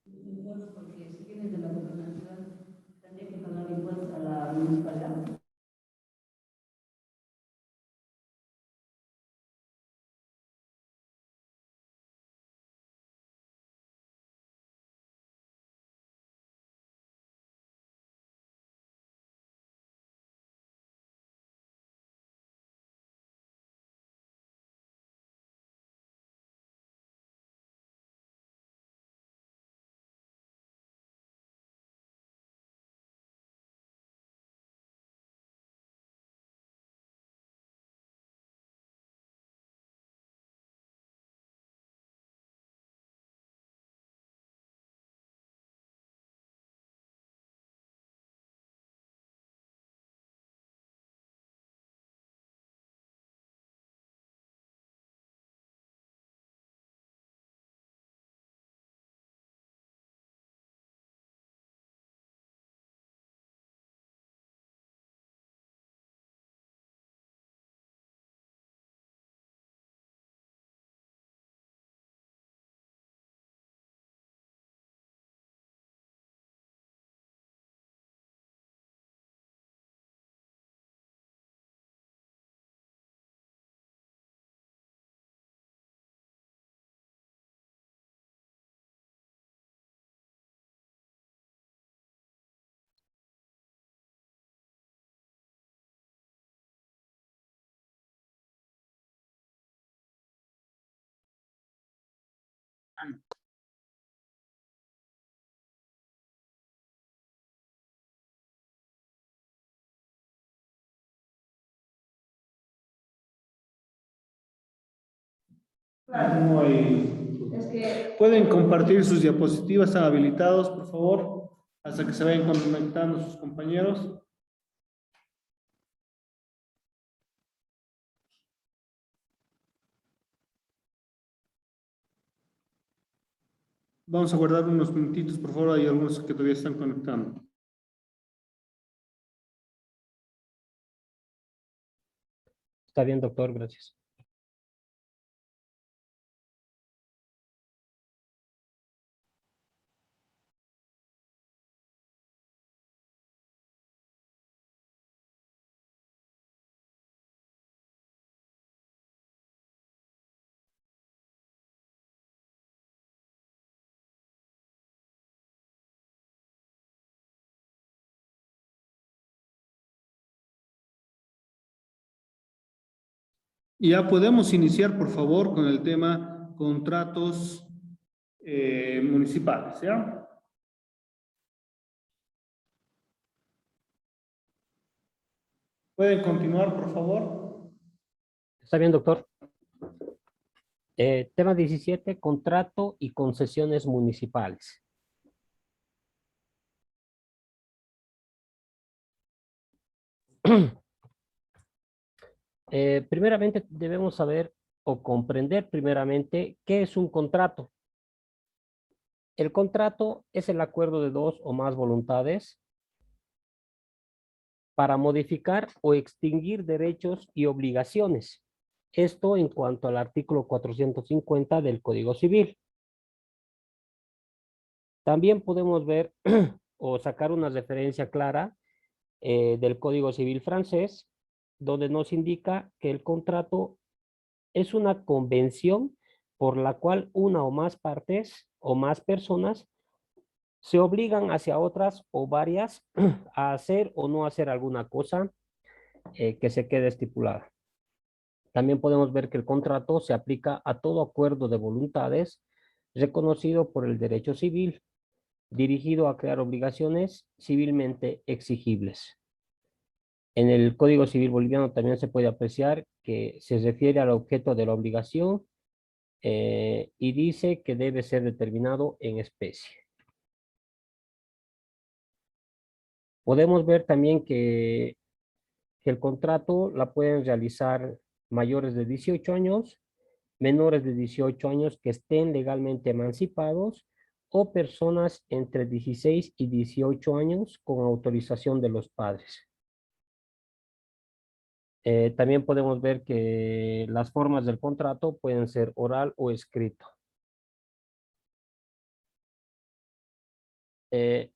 Impuestos, porque si vienes de la gobernación, tendría que pagar impuestos a la municipalidad. No hay... Es que Pueden compartir sus diapositivas, están habilitados, por favor, hasta que se vayan conectando sus compañeros. Vamos a guardar unos minutitos, por favor, hay algunos que todavía están conectando. Está bien, doctor, gracias. Ya podemos iniciar, por favor, con el tema contratos municipales, ¿ya? ¿Pueden continuar, por favor? Está bien, doctor. Tema 17, contrato y concesiones municipales. Primeramente debemos saber o comprender primeramente qué es un contrato. El contrato es el acuerdo de dos o más voluntades para modificar o extinguir derechos y obligaciones. Esto en cuanto al artículo 450 del Código Civil. También podemos ver o sacar una referencia clara del Código Civil francés, donde nos indica que el contrato es una convención por la cual una o más partes o más personas se obligan hacia otras o varias a hacer o no hacer alguna cosa que se quede estipulada. También podemos ver que el contrato se aplica a todo acuerdo de voluntades reconocido por el derecho civil, dirigido a crear obligaciones civilmente exigibles. En el Código Civil boliviano también se puede apreciar que se refiere al objeto de la obligación y dice que debe ser determinado en especie. Podemos ver también que el contrato la pueden realizar mayores de 18 años, menores de 18 años que estén legalmente emancipados o personas entre 16 y 18 años con autorización de los padres. También podemos ver que las formas del contrato pueden ser oral o escrito. Eh,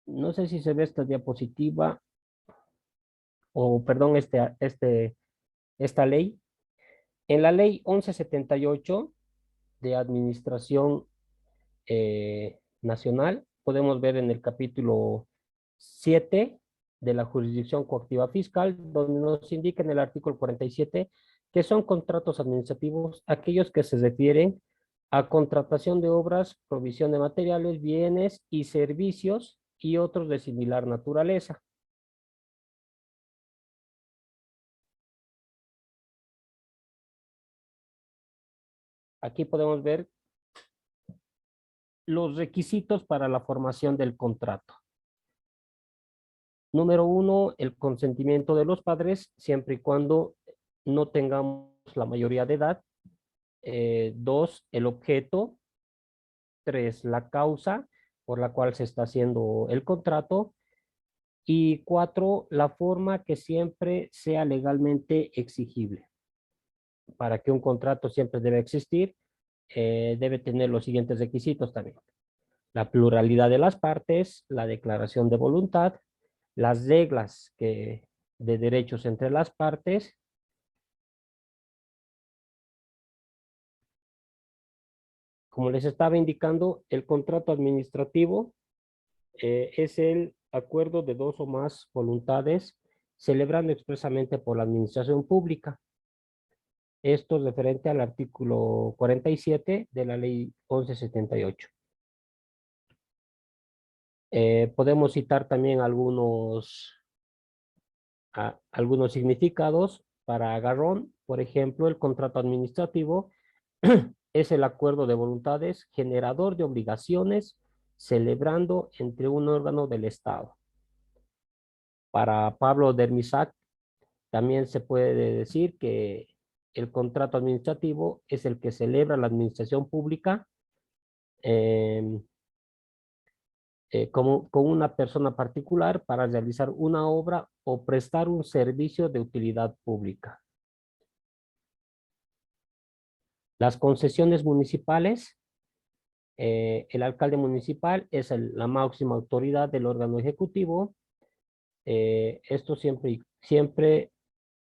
no sé si se ve esta diapositiva o, perdón, esta ley. En la ley 1178 de Administración Nacional, podemos ver en el capítulo 7 de la jurisdicción coactiva fiscal, donde nos indica en el artículo 47 que son contratos administrativos aquellos que se refieren a contratación de obras, provisión de materiales, bienes y servicios y otros de similar naturaleza. Aquí podemos ver los requisitos para la formación del contrato. Número uno, el consentimiento de los padres, siempre y cuando no tengamos la mayoría de edad. Dos, el objeto. Tres, la causa por la cual se está haciendo el contrato. Y cuatro, la forma que siempre sea legalmente exigible. Para que un contrato siempre debe existir, debe tener los siguientes requisitos también: la pluralidad de las partes, la declaración de voluntad, las reglas de derechos entre las partes. Como les estaba indicando, el contrato administrativo es el acuerdo de dos o más voluntades celebrando expresamente por la administración pública. Esto es referente al artículo 47 de la ley 1178. Podemos citar también algunos significados para agarrón. Por ejemplo, el contrato administrativo es el acuerdo de voluntades generador de obligaciones celebrando entre un órgano del Estado. Para Pablo Dermisac, también se puede decir que el contrato administrativo es el que celebra la administración pública eh, con una persona particular para realizar una obra o prestar un servicio de utilidad pública. Las concesiones municipales, el alcalde municipal es la máxima autoridad del órgano ejecutivo. Esto siempre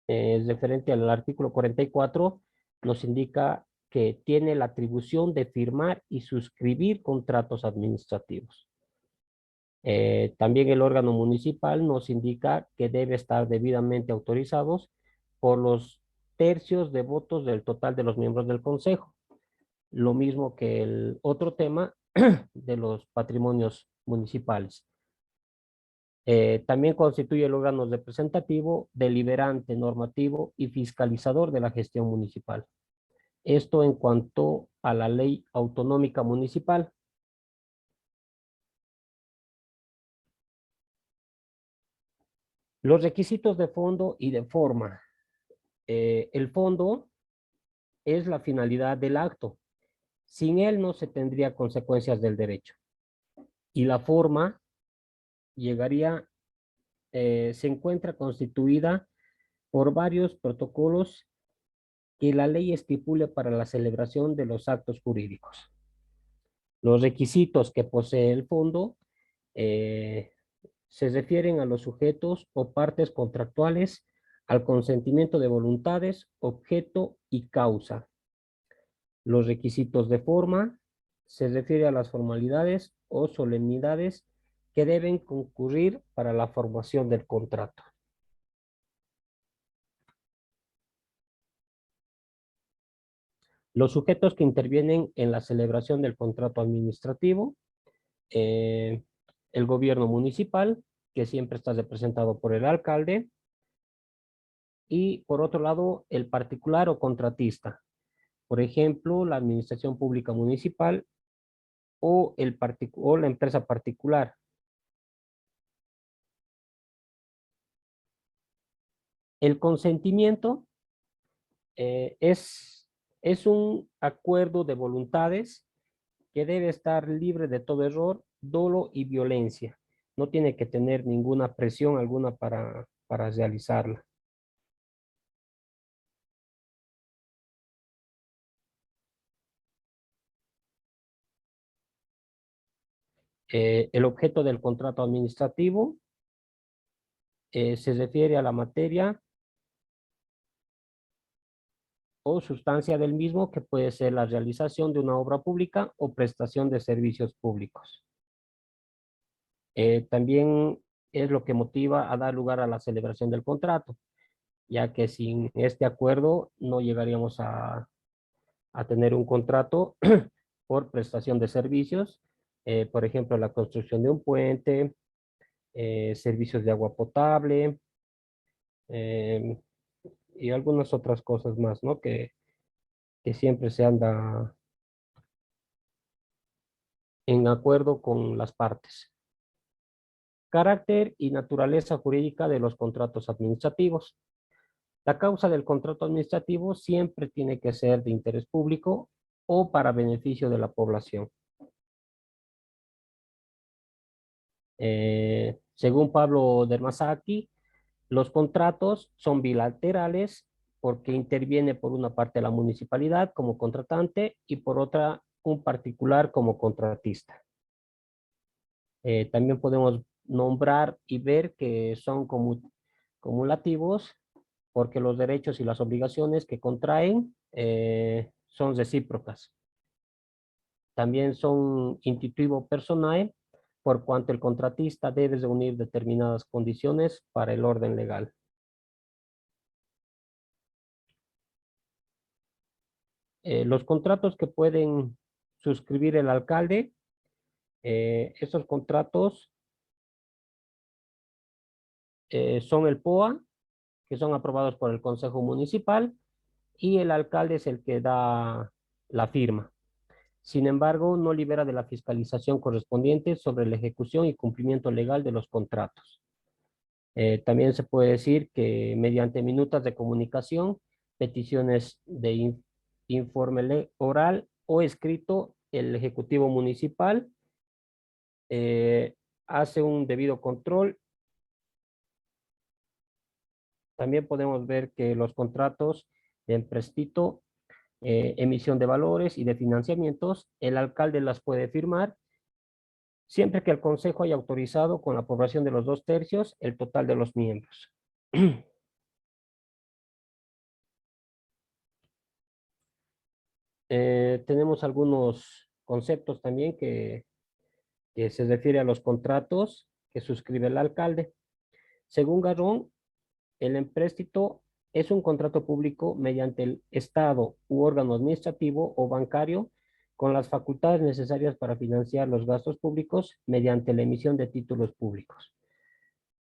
es referente al artículo 44, nos indica que tiene la atribución de firmar y suscribir contratos administrativos. También el órgano municipal nos indica que debe estar debidamente autorizados por los tercios de votos del total de los miembros del consejo. Lo mismo que el otro tema de los patrimonios municipales. También constituye el órgano representativo, deliberante, normativo y fiscalizador de la gestión municipal. Esto en cuanto a la ley autonómica municipal. Los requisitos de fondo y de forma. El fondo es la finalidad del acto. Sin él no se tendría consecuencias del derecho. Y la forma se encuentra constituida por varios protocolos que la ley estipule para la celebración de los actos jurídicos. Los requisitos que posee el fondo eh, se refieren a los sujetos o partes contractuales, al consentimiento de voluntades, objeto y causa. Los requisitos de forma se refiere a las formalidades o solemnidades que deben concurrir para la formación del contrato. Los sujetos que intervienen en la celebración del contrato administrativo, eh, el gobierno municipal, que siempre está representado por el alcalde, y por otro lado, el particular o contratista. Por ejemplo, la administración pública municipal o la empresa particular. El consentimiento es un acuerdo de voluntades que debe estar libre de todo error, dolo y violencia. No tiene que tener ninguna presión alguna para realizarla. El objeto del contrato administrativo se refiere a la materia o sustancia del mismo, que puede ser la realización de una obra pública o prestación de servicios públicos. También es lo que motiva a dar lugar a la celebración del contrato, ya que sin este acuerdo no llegaríamos a tener un contrato por prestación de servicios, por ejemplo, la construcción de un puente, servicios de agua potable, eh, y algunas otras cosas más, ¿no? Que siempre se anda en acuerdo con las partes. Carácter y naturaleza jurídica de los contratos administrativos. La causa del contrato administrativo siempre tiene que ser de interés público o para beneficio de la población. Según Pablo Dermasaki, los contratos son bilaterales porque interviene por una parte la municipalidad como contratante y por otra un particular como contratista. También podemos nombrar y ver que son cumulativos porque los derechos y las obligaciones que contraen son recíprocas. También son intuitivo personal por cuanto el contratista debe reunir determinadas condiciones para el orden legal. Los contratos que pueden suscribir el alcalde, esos contratos son el POA, que son aprobados por el Consejo Municipal, y el alcalde es el que da la firma. Sin embargo, no libera de la fiscalización correspondiente sobre la ejecución y cumplimiento legal de los contratos. También se puede decir que mediante minutas de comunicación, peticiones de informe oral o escrito, el Ejecutivo Municipal hace un debido control. También podemos ver que los contratos de empréstito, emisión de valores y de financiamientos, el alcalde las puede firmar siempre que el consejo haya autorizado con la aprobación de los 2/3 el total de los miembros. Tenemos algunos conceptos también que se refiere a los contratos que suscribe el alcalde. Según Garrón, el empréstito es un contrato público mediante el Estado u órgano administrativo o bancario con las facultades necesarias para financiar los gastos públicos mediante la emisión de títulos públicos.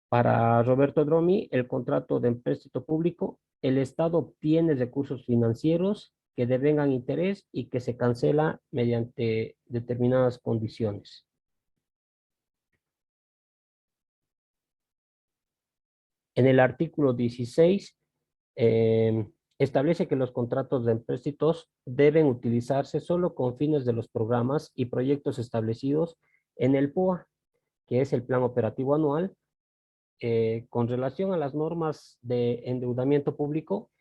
Para Roberto Dromi, el contrato de empréstito público, el Estado obtiene recursos financieros que devengan interés y que se cancela mediante determinadas condiciones. En el artículo 16, establece que los contratos de empréstitos deben utilizarse solo con fines de los programas y proyectos establecidos en el POA, que es el Plan Operativo Anual. Con relación a las normas de endeudamiento público,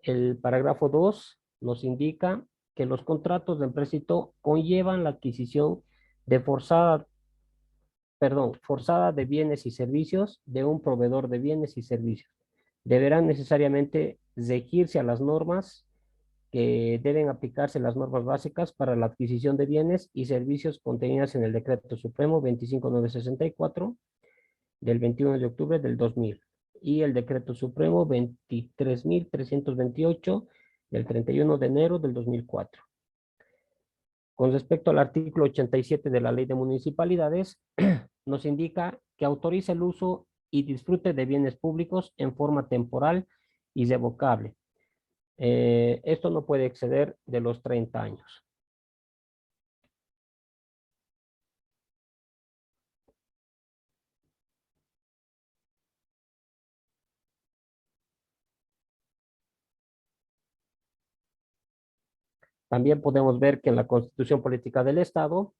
el parágrafo 2 nos indica que los contratos de empréstito conllevan la adquisición de forzada de bienes y servicios de un proveedor de bienes y servicios. Deberán necesariamente regirse a las normas que deben aplicarse las normas básicas para la adquisición de bienes y servicios contenidas en el Decreto Supremo 25964 del 21 de octubre del 2000 y el Decreto Supremo 23.328 del 31 de enero del 2004. Con respecto al artículo 87 de la Ley de Municipalidades, nos indica que autoriza el uso y disfrute de bienes públicos en forma temporal y revocable. Esto no puede exceder de los 30 años. También podemos ver que en la Constitución Política del Estado,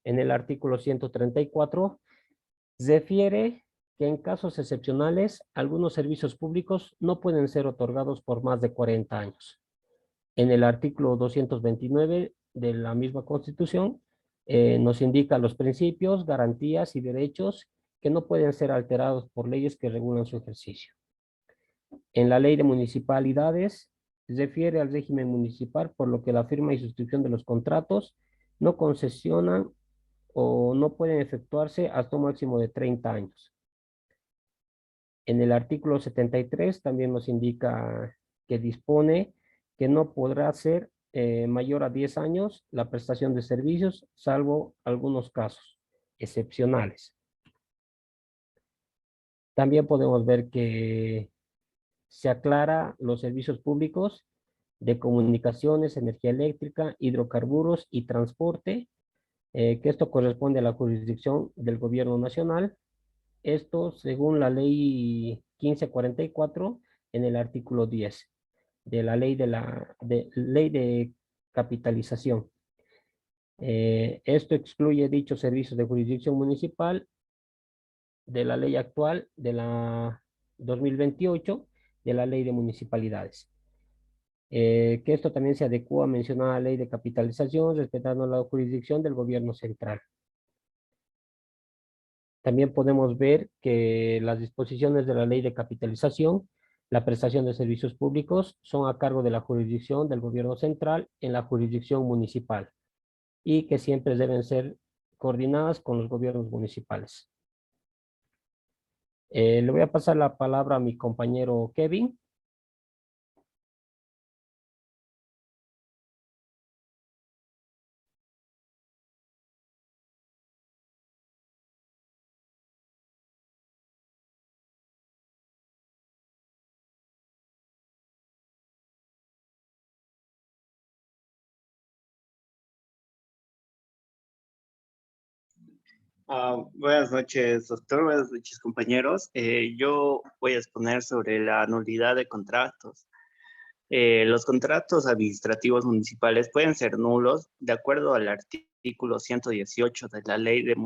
en el artículo 134, refiere que en casos excepcionales, algunos servicios públicos no pueden ser otorgados por más de 40 años. En el artículo 229 de la misma Constitución, Nos indica los principios, garantías y derechos que no pueden ser alterados por leyes que regulan su ejercicio. En la ley de municipalidades se refiere al régimen municipal, por lo que la firma y suscripción de los contratos no concesionan o no pueden efectuarse hasta un máximo de 30 años. En el artículo 73 también nos indica que dispone que no podrá ser mayor a 10 años la prestación de servicios, salvo algunos casos excepcionales. También podemos ver que se aclara los servicios públicos de comunicaciones, energía eléctrica, hidrocarburos y transporte, que esto corresponde a la jurisdicción del gobierno nacional. Esto según la ley 1544 en el artículo 10 de la ley ley de capitalización. Esto excluye dichos servicios de jurisdicción municipal de la ley actual de la 2028 de la ley de municipalidades. Que esto también se adecua a mencionar la ley de capitalización, respetando la jurisdicción del gobierno central. También podemos ver que las disposiciones de la ley de capitalización, la prestación de servicios públicos, son a cargo de la jurisdicción del gobierno central en la jurisdicción municipal y que siempre deben ser coordinadas con los gobiernos municipales. Le voy a pasar la palabra a mi compañero Kevin. Buenas noches, doctor. Buenas noches, compañeros. Yo voy a exponer sobre la nulidad de contratos. Los contratos administrativos municipales pueden ser nulos de acuerdo al artículo 118 de la ley de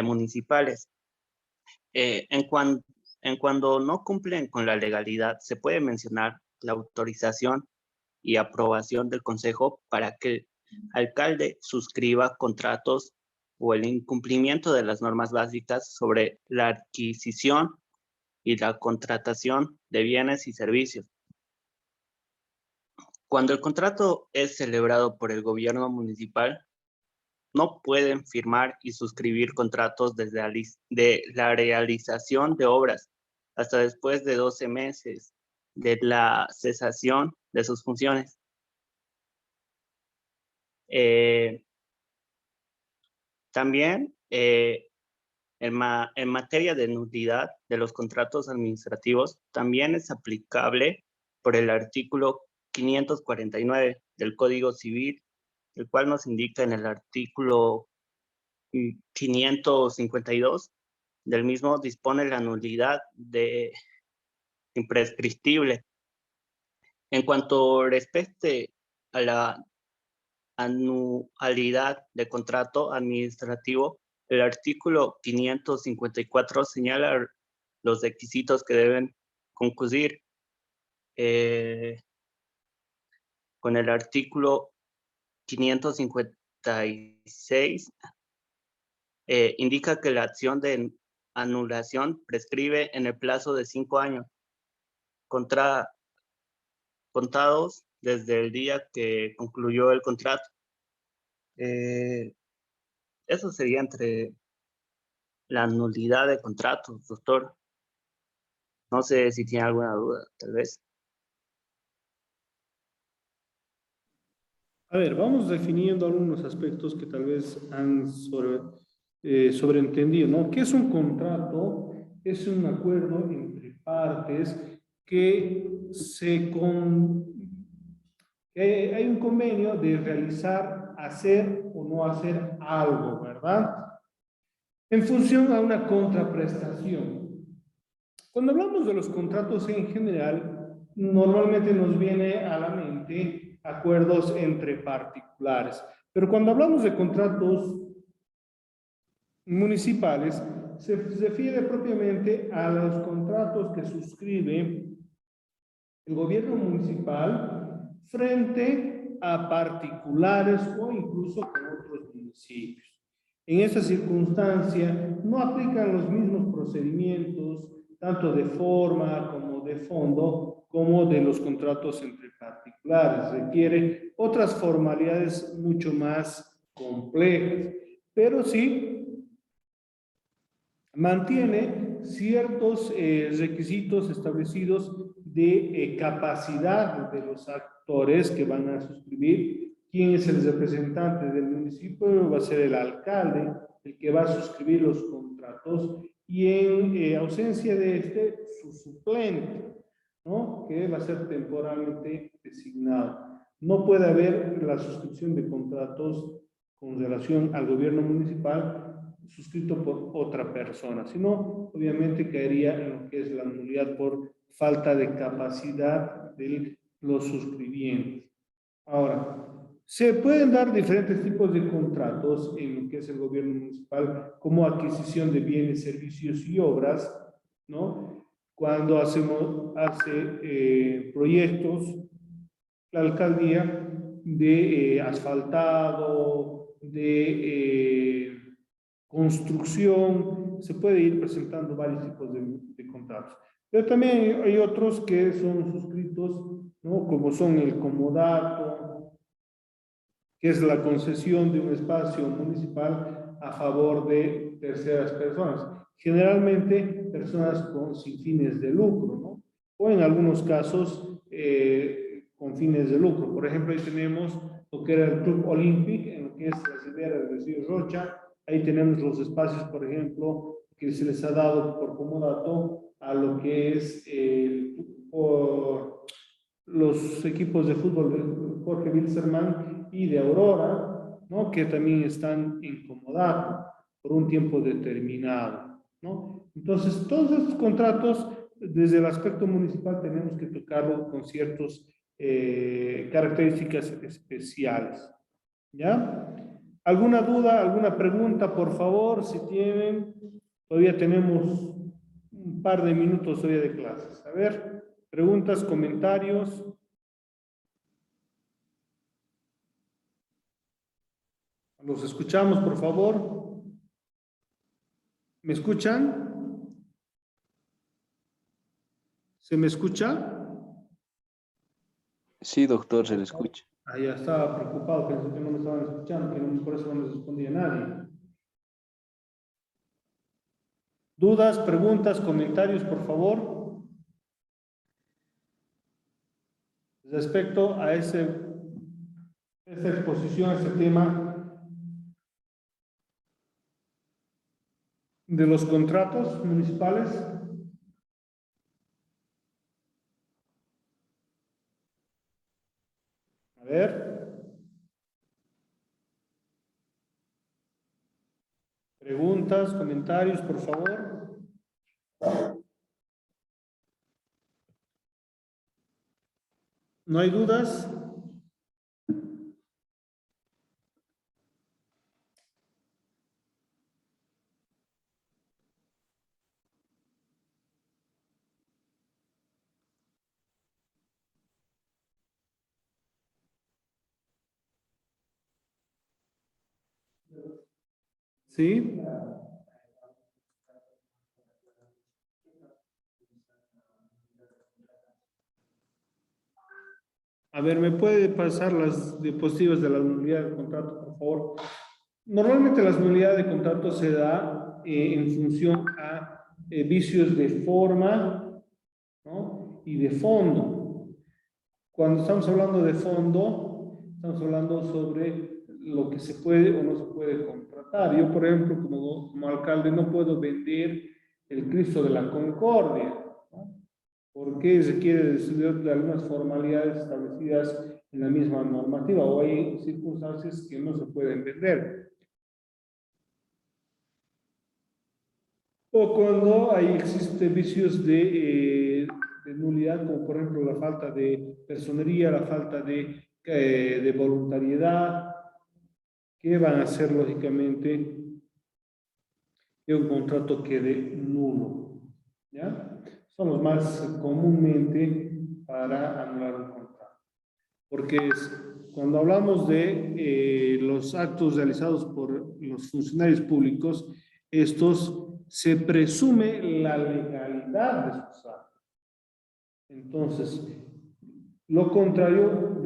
municipales. En cuando no cumplen con la legalidad, se puede mencionar la autorización y aprobación del consejo para que el alcalde suscriba contratos o el incumplimiento de las normas básicas sobre la adquisición y la contratación de bienes y servicios. Cuando el contrato es celebrado por el gobierno municipal, no pueden firmar y suscribir contratos desde la realización de obras hasta después de 12 meses de la cesación de sus funciones. También en materia de nulidad de los contratos administrativos, también es aplicable por el artículo 549 del Código Civil, el cual nos indica en el artículo 552 del mismo, dispone la nulidad de imprescriptible. En cuanto respecte a la anualidad de contrato administrativo, el artículo 554 señala los requisitos que deben concluir. Con el artículo 556 indica que la acción de anulación prescribe en el plazo de 5 años, contados desde el día que concluyó el contrato. Eso sería entre la nulidad de contratos, doctor. No sé si tiene alguna duda, tal vez. A ver, vamos definiendo algunos aspectos que tal vez han sobreentendido, ¿no? ¿Qué es un contrato? Es un acuerdo entre partes que hay un convenio de realizar, hacer o no hacer algo, ¿verdad? En función a una contraprestación. Cuando hablamos de los contratos en general, normalmente nos viene a la mente acuerdos entre particulares. Pero cuando hablamos de contratos municipales, se refiere propiamente a los contratos que suscribe el gobierno municipal frente a particulares o incluso con otros municipios. municipios. En esa circunstancia no aplican los mismos procedimientos, tanto de forma como de fondo, como de los contratos entre particulares. Requiere otras formalidades mucho más complejas, pero sí mantiene ciertos requisitos establecidos de capacidad de los actores que van a suscribir. ¿Quién es el representante del municipio? Va a ser el alcalde, el que va a suscribir los contratos, y en ausencia de este, su suplente, ¿no? Que va a ser temporalmente designado. No puede haber la suscripción de contratos con relación al gobierno municipal suscrito por otra persona, sino obviamente caería en lo que es la nulidad por falta de capacidad de los suscribientes. Ahora, se pueden dar diferentes tipos de contratos en lo que es el gobierno municipal, como adquisición de bienes, servicios y obras, ¿no? Cuando hace proyectos, la alcaldía de asfaltado, de construcción, se puede ir presentando varios tipos de contratos. Pero también hay otros que son suscritos, ¿no? Como son el comodato, que es la concesión de un espacio municipal a favor de terceras personas, generalmente personas sin fines de lucro, ¿no? O en algunos casos con fines de lucro. Por ejemplo, ahí tenemos lo que era el Club Olímpico, en lo que es la ribera del río Rocha. Ahí tenemos los espacios, por ejemplo, que se les ha dado por comodato a lo que es los equipos de fútbol de Jorge Wilstermann y de Aurora, ¿no? Que también están en comodato por un tiempo determinado, ¿no? Entonces, todos estos contratos, desde el aspecto municipal, tenemos que tocarlo con ciertas características especiales, ¿ya? ¿Alguna duda, alguna pregunta, por favor? Si tienen, todavía tenemos un par de minutos todavía de clases. A ver, preguntas, comentarios. Los escuchamos, por favor. ¿Me escuchan? ¿Se me escucha? Sí, doctor, se le escucha. Ah, ya estaba preocupado, pensé que no me estaban escuchando, que no, por eso no les respondía nadie. ¿Dudas, preguntas, comentarios, por favor? Respecto a esta exposición, a este tema de los contratos municipales. A ver. Preguntas, comentarios, por favor. ¿No hay dudas? ¿Sí? A ver, ¿me puede pasar las diapositivas de la nulidad de contrato, por favor? Normalmente la nulidad de contrato se da en función a vicios de forma, ¿no? Y de fondo. Cuando estamos hablando de fondo, estamos hablando sobre lo que se puede o no se puede contratar. Yo, por ejemplo, como alcalde, no puedo vender el Cristo de la Concordia, ¿no? Porque requiere de algunas formalidades establecidas en la misma normativa, o hay circunstancias que no se pueden vender. O cuando existen vicios de nulidad, como por ejemplo la falta de personería, la falta de voluntariedad, que van a hacer lógicamente que un contrato quede nulo, ¿ya? Son los más comúnmente para anular un contrato. Porque cuando hablamos de los actos realizados por los funcionarios públicos, estos se presume la legalidad de sus actos. Entonces, lo contrario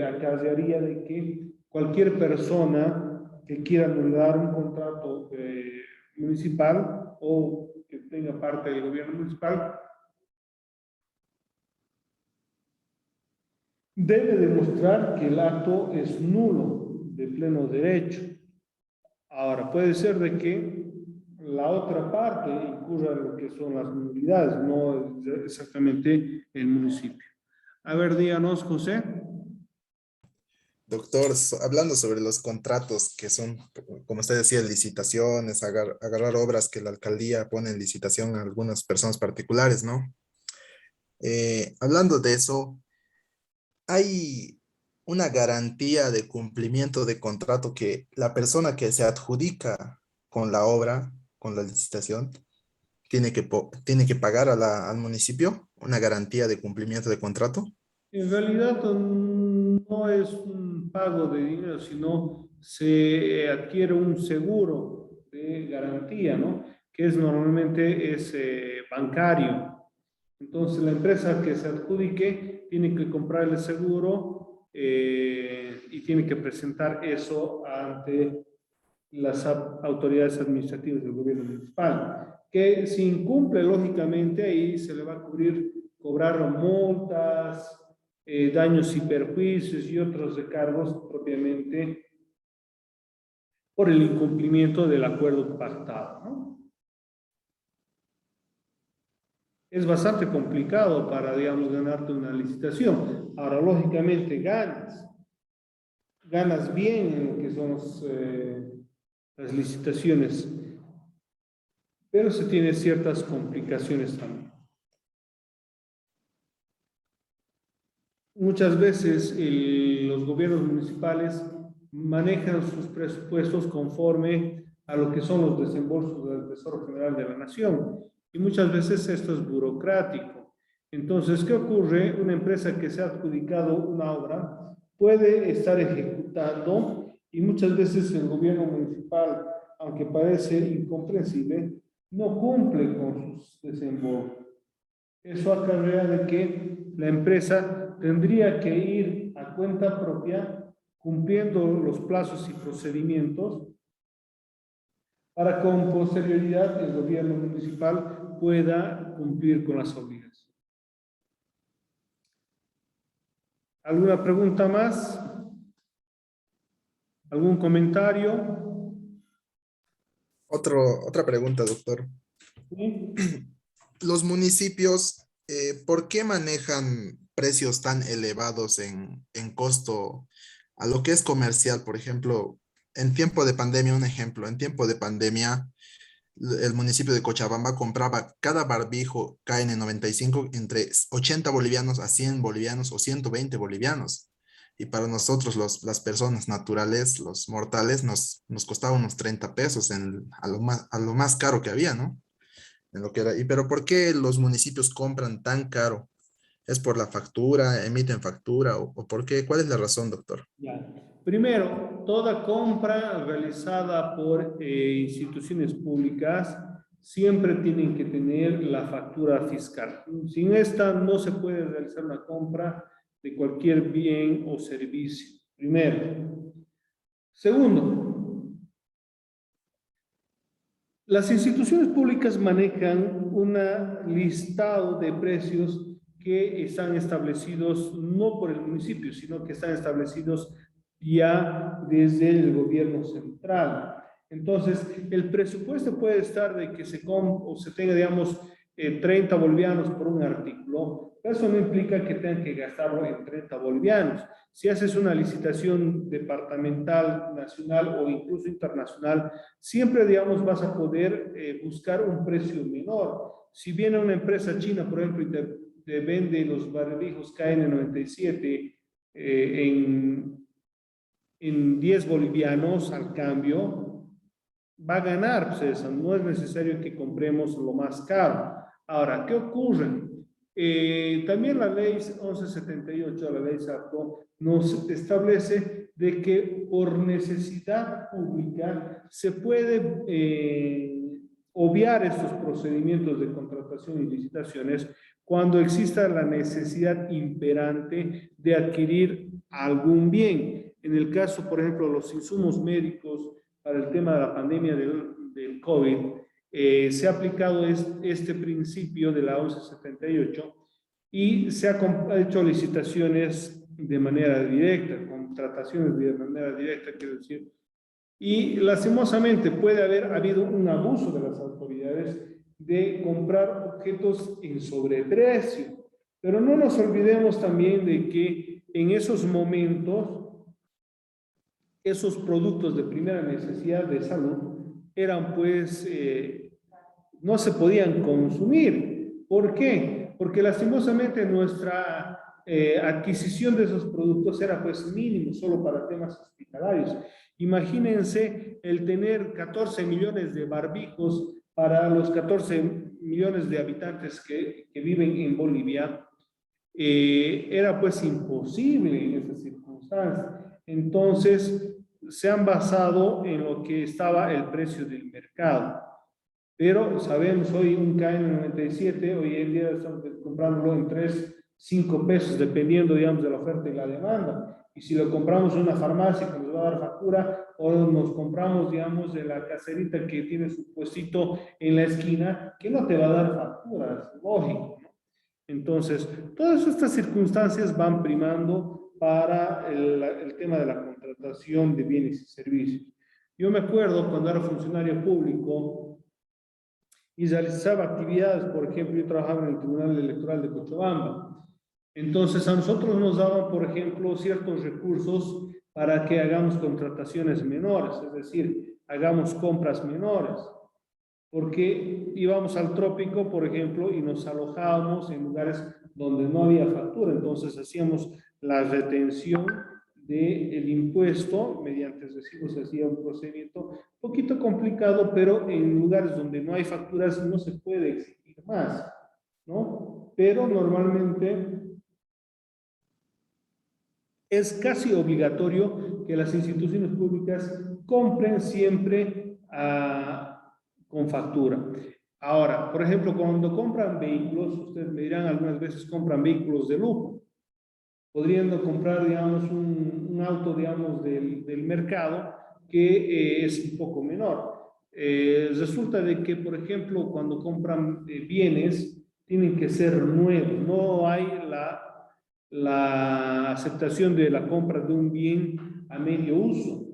acarrearía de que cualquier persona que quiera anular un contrato municipal o que tenga parte del gobierno municipal debe demostrar que el acto es nulo de pleno derecho. Ahora, puede ser de que la otra parte incurra en lo que son las nulidades, no exactamente el municipio. A ver, díganos, José. Doctor, hablando sobre los contratos que son, como usted decía, licitaciones, agarrar obras que la alcaldía pone en licitación a algunas personas particulares, ¿no? Hablando de eso, ¿hay una garantía de cumplimiento de contrato que la persona que se adjudica con la obra, con la licitación, tiene que pagar al municipio? ¿Una garantía de cumplimiento de contrato? En realidad no es un pago de dinero, sino se adquiere un seguro de garantía, ¿no? Que es normalmente bancario. Entonces la empresa que se adjudique tiene que comprar el seguro y tiene que presentar eso ante las autoridades administrativas del gobierno municipal, que si incumple, lógicamente, ahí se le va a cobrar multas, daños y perjuicios y otros recargos propiamente por el incumplimiento del acuerdo pactado, ¿no? Es bastante complicado para, digamos, ganarte una licitación. Ahora, lógicamente, ganas bien en lo que son las licitaciones, pero se tiene ciertas complicaciones también. Muchas veces los gobiernos municipales manejan sus presupuestos conforme a lo que son los desembolsos del Tesoro General de la Nación. Y muchas veces esto es burocrático. Entonces, ¿qué ocurre? Una empresa que se ha adjudicado una obra puede estar ejecutando y muchas veces el gobierno municipal, aunque parece incomprensible, no cumple con sus desembolsos. Eso acarrea de que la empresa tendría que ir a cuenta propia cumpliendo los plazos y procedimientos para con posterioridad el gobierno municipal pueda cumplir con las obligaciones. ¿Alguna pregunta más? ¿Algún comentario? Otra pregunta, doctor. ¿Sí? Los municipios, ¿por qué manejan precios tan elevados en costo a lo que es comercial? Por ejemplo, en tiempo de pandemia, un ejemplo, en tiempo de pandemia, el municipio de Cochabamba compraba cada barbijo KN95 entre 80 bolivianos a 100 bolivianos o 120 bolivianos. Y para nosotros, las personas naturales, los mortales, nos costaba unos 30 pesos a lo más caro que había, ¿no? En lo que era. Pero ¿por qué los municipios compran tan caro? ¿Es por la factura, emiten factura o por qué? ¿Cuál es la razón, doctor? Ya. Primero, toda compra realizada por instituciones públicas siempre tienen que tener la factura fiscal. Sin esta no se puede realizar una compra de cualquier bien o servicio. Primero. Segundo, las instituciones públicas manejan un listado de precios que están establecidos no por el municipio, sino que están establecidos ya desde el gobierno central. Entonces, el presupuesto puede estar de que se tenga, digamos, 30 bolivianos por un artículo, pero eso no implica que tengan que gastarlo en 30 bolivianos. Si haces una licitación departamental, nacional o incluso internacional, siempre, digamos, vas a poder buscar un precio menor. Si viene una empresa china, por ejemplo, y te vende los barbijos KN97 en 10 bolivianos al cambio, va a ganar, pues eso, no es necesario que compremos lo más caro. Ahora, ¿qué ocurre? También la ley 1178, la ley SAPCO, nos establece de que por necesidad pública se puede obviar estos procedimientos de contratación y licitaciones cuando exista la necesidad imperante de adquirir algún bien. En el caso, por ejemplo, los insumos médicos para el tema de la pandemia del COVID, se ha aplicado este principio de la 1178 y se ha hecho licitaciones de manera directa, contrataciones de manera directa, quiero decir, y lastimosamente puede haber habido un abuso de las autoridades de comprar objetos en sobreprecio. Pero no nos olvidemos también de que en esos momentos, esos productos de primera necesidad de salud eran pues, no se podían consumir. ¿Por qué? Porque lastimosamente nuestra adquisición de esos productos era pues mínimo, solo para temas hospitalarios. Imagínense el tener 14 millones de barbijos para los 14 millones de habitantes que viven en Bolivia. Era pues imposible en esas circunstancias. Entonces, se han basado en lo que estaba el precio del mercado. Pero sabemos hoy un KN97, hoy en día estamos comprándolo en 3, 5 pesos, dependiendo, digamos, de la oferta y la demanda. Y si lo compramos en una farmacia que nos va a dar factura, o nos compramos, digamos, de la caserita que tiene su puestito en la esquina, que no te va a dar factura, es lógico, ¿no? Entonces, todas estas circunstancias van primando para el tema de la contratación de bienes y servicios. Yo me acuerdo cuando era funcionario público y realizaba actividades, por ejemplo, yo trabajaba en el Tribunal Electoral de Cochabamba. Entonces, a nosotros nos daban, por ejemplo, ciertos recursos para que hagamos contrataciones menores, es decir, hagamos compras menores. Porque íbamos al trópico, por ejemplo, y nos alojábamos en lugares donde no había factura. Entonces hacíamos la retención del impuesto mediante recibos, se hacía un procedimiento un poquito complicado, pero en lugares donde no hay facturas no se puede exigir más, ¿no? Pero normalmente es casi obligatorio que las instituciones públicas compren siempre con factura. Ahora, por ejemplo, cuando compran vehículos, ustedes me dirán, algunas veces compran vehículos de lujo, podriendo comprar, digamos, un auto, digamos, del mercado que es un poco menor. Resulta de que, por ejemplo, cuando compran bienes, tienen que ser nuevos, no hay la aceptación de la compra de un bien a medio uso.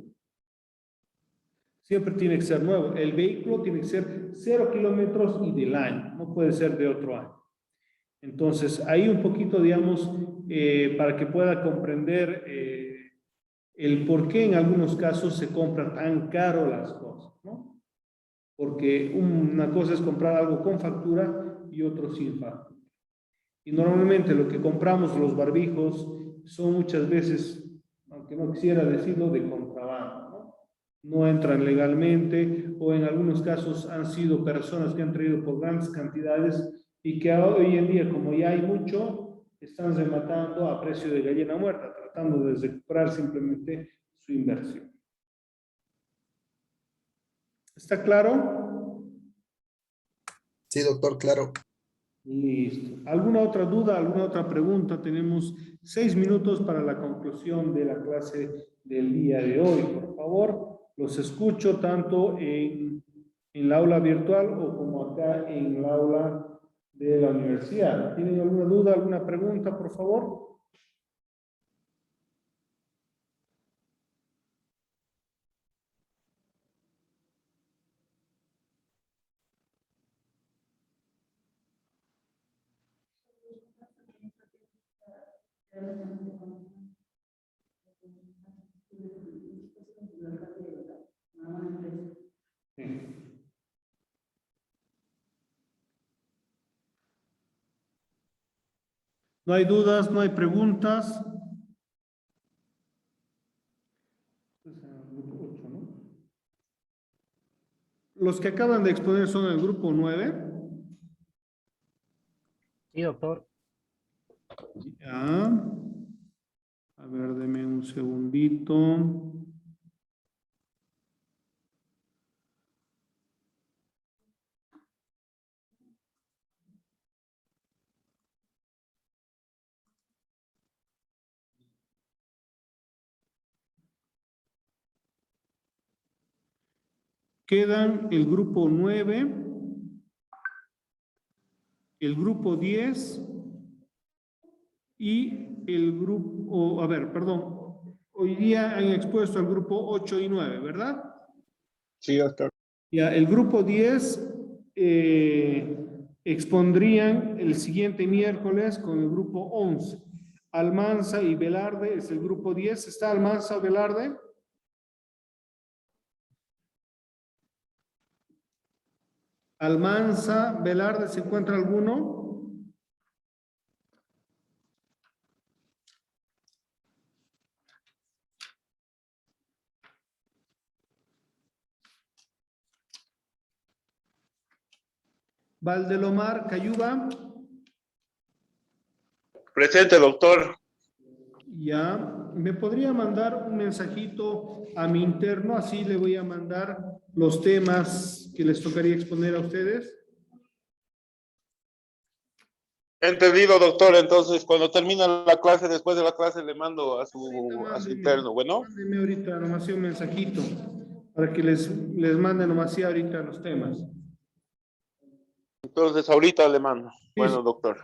Siempre tiene que ser nuevo. El vehículo tiene que ser 0 kilómetros y del año, no puede ser de otro año. Entonces, ahí un poquito, digamos, para que pueda comprender el por qué en algunos casos se compra tan caro las cosas, ¿no? Porque una cosa es comprar algo con factura y otro sin factura. Y normalmente lo que compramos, los barbijos, son muchas veces, aunque no quisiera decirlo, de contrabando, ¿no? No entran legalmente, o en algunos casos han sido personas que han traído por grandes cantidades y que hoy en día, como ya hay mucho, están rematando a precio de gallina muerta, tratando de recuperar simplemente su inversión. ¿Está claro? Sí, doctor, claro. Listo. ¿Alguna otra duda, alguna otra pregunta? Tenemos 6 minutos para la conclusión de la clase del día de hoy. Por favor, los escucho tanto en la aula virtual o como acá en la aula de la universidad. ¿Tienen alguna duda, alguna pregunta, por favor? Sí. No hay dudas, no hay preguntas. Los que acaban de exponer son el grupo 9. Sí, doctor. Ya. A ver, deme un segundito. Quedan el grupo 9, el grupo 10 y el grupo, a ver, perdón, hoy día han expuesto al grupo 8 y 9, ¿verdad? Sí, doctor. Ya, el grupo 10 expondrían el siguiente miércoles con el grupo 11. Almanza y Velarde es el grupo 10. ¿Está Almanza, Velarde? Almanza, Velarde, ¿se encuentra alguno? Valdelomar, Cayuba. Presente, doctor. Ya, me podría mandar un mensajito a mi interno, así le voy a mandar los temas que les tocaría exponer a ustedes. Entendido, doctor. Entonces, cuando termina la clase, después de la clase, le mando a su interno. Bueno, Mándeme ahorita nomás así un mensajito para que les mande nomás así ahorita los temas. entonces ahorita le mando. Bueno, doctor.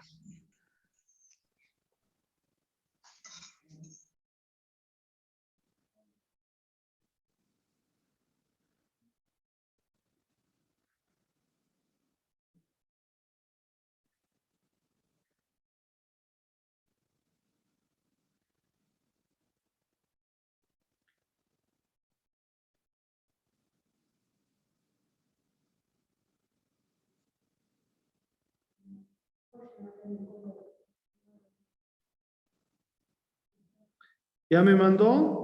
¿Ya me mandó?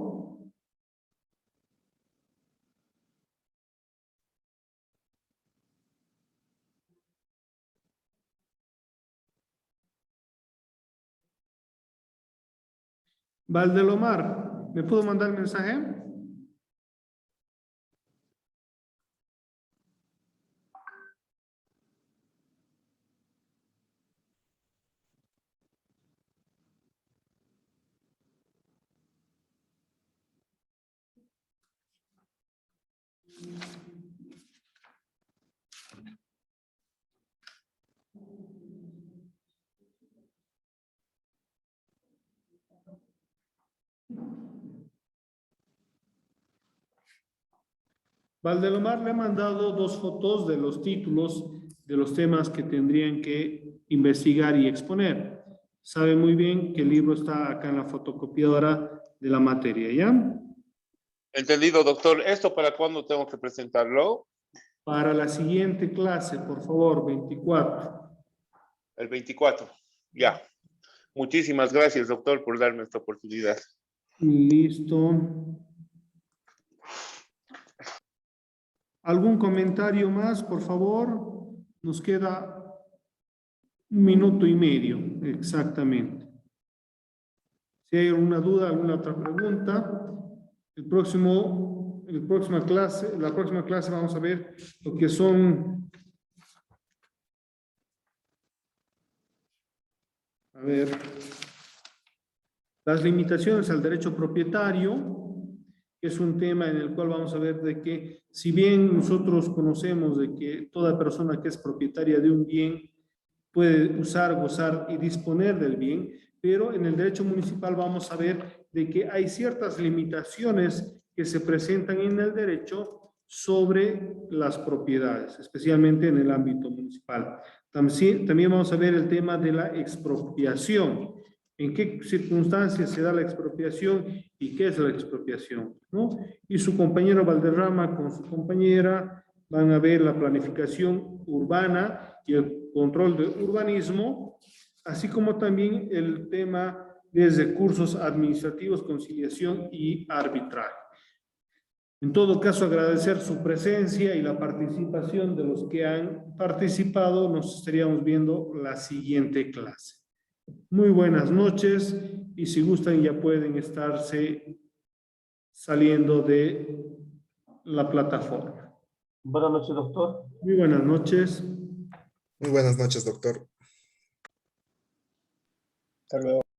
Valdelomar, ¿me pudo mandar el mensaje? Valdelomar le he mandado dos fotos de los títulos de los temas que tendrían que investigar y exponer. Sabe muy bien que el libro está acá en la fotocopiadora de la materia, ¿ya? Entendido, doctor. ¿Esto para cuándo tengo que presentarlo? Para la siguiente clase, por favor, 24. El 24. Ya. Muchísimas gracias, doctor, por darme esta oportunidad. Listo. ¿Algún comentario más, por favor? Nos queda 1 minuto y medio, exactamente. Si hay alguna duda, alguna otra pregunta, la próxima clase vamos a ver lo que son, a ver, las limitaciones al derecho propietario, que es un tema en el cual vamos a ver de que, si bien nosotros conocemos de que toda persona que es propietaria de un bien puede usar, gozar y disponer del bien, pero en el derecho municipal vamos a ver de que hay ciertas limitaciones que se presentan en el derecho sobre las propiedades, especialmente en el ámbito municipal. También vamos a ver el tema de la expropiación. ¿En qué circunstancias se da la expropiación y qué es la expropiación, ¿no? Y su compañero Valderrama con su compañera van a ver la planificación urbana y el control de urbanismo, así como también el tema de recursos administrativos, conciliación y arbitraje. En todo caso, agradecer su presencia y la participación de los que han participado. Nos estaríamos viendo la siguiente clase. Muy buenas noches y si gustan ya pueden estarse saliendo de la plataforma. Buenas noches, doctor. Muy buenas noches. Muy buenas noches, doctor. Hasta luego.